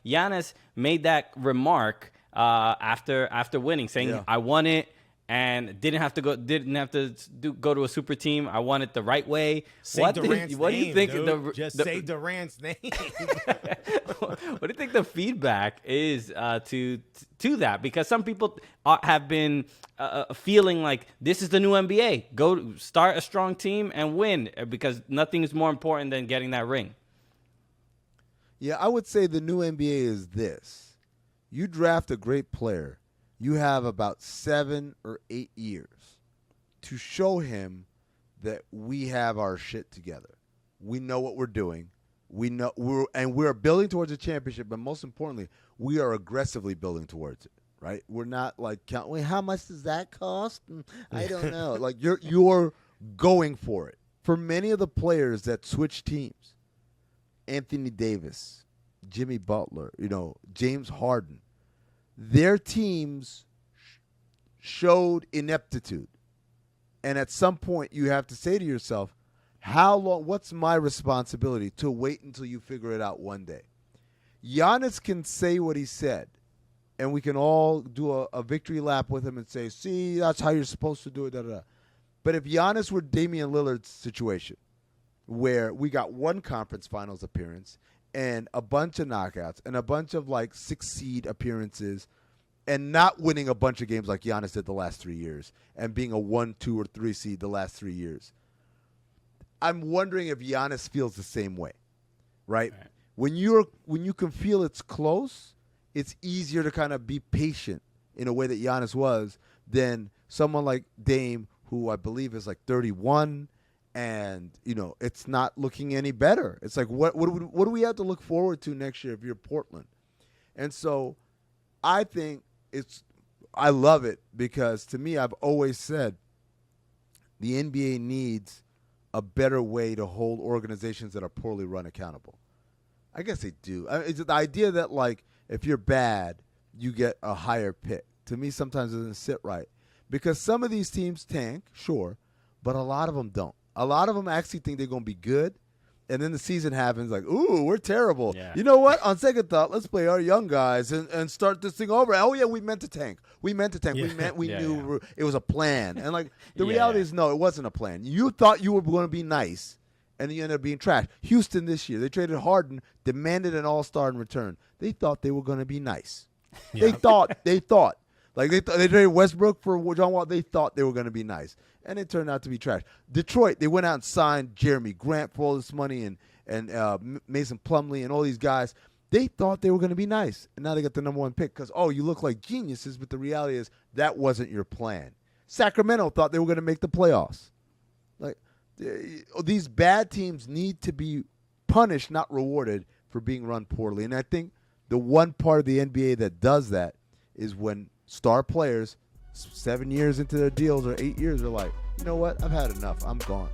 Giannis made that remark after winning, saying, "I won it." And didn't have to go to a super team. I won it the right way. Say Durant's name, what do you think? Just say Durant's name. What do you think the feedback is to that? Because some people have been feeling like this is the new NBA. Go start a strong team and win, because nothing is more important than getting that ring. Yeah, I would say the new NBA is this. You draft a great player. You have about 7 or 8 years to show him that we have our shit together. We know what we're doing. We're building towards a championship, but most importantly, we are aggressively building towards it. Right? We're not like counting. How much does that cost? I don't know. Like you're going for it. For many of the players that switch teams, Anthony Davis, Jimmy Butler, James Harden. Their teams showed ineptitude. And at some point, you have to say to yourself, how long? What's my responsibility to wait until you figure it out one day? Giannis can say what he said, and we can all do a victory lap with him and say, see, that's how you're supposed to do it. Da, da, da. But if Giannis were Damian Lillard's situation, where we got one conference finals appearance and a bunch of knockouts and a bunch of 6-seed appearances and not winning a bunch of games like Giannis did the last 3 years and being a 1, 2, or 3 seed the last 3 years. I'm wondering if Giannis feels the same way, right? When you can feel it's close, it's easier to kind of be patient in a way that Giannis was than someone like Dame, who I believe is 31. And, it's not looking any better. It's like, what do we have to look forward to next year if you're Portland? And so I think I love it because to me, I've always said the NBA needs a better way to hold organizations that are poorly run accountable. I guess they do. It's the idea that, if you're bad, you get a higher pick. To me, sometimes it doesn't sit right. Because some of these teams tank, sure, but a lot of them don't. A lot of them actually think they're going to be good, and then the season happens ooh, we're terrible. Yeah. You know what? On second thought, let's play our young guys and start this thing over. Oh, yeah, we meant to tank. We knew it was a plan. And, the reality is, no, it wasn't a plan. You thought you were going to be nice, and you ended up being trash. Houston this year, they traded Harden, demanded an all-star in return. They thought they were going to be nice. Yeah. They thought. They traded Westbrook for John Wall. They thought they were going to be nice, and it turned out to be trash. Detroit, they went out and signed Jeremy Grant for all this money and Mason Plumlee and all these guys. They thought they were going to be nice, and now they got the number 1 pick because, you look like geniuses, but the reality is that wasn't your plan. Sacramento thought they were going to make the playoffs. These bad teams need to be punished, not rewarded, for being run poorly. And I think the one part of the NBA that does that is when star players, 7 years into their deals or 8 years, are like, you know what? I've had enough. I'm gone.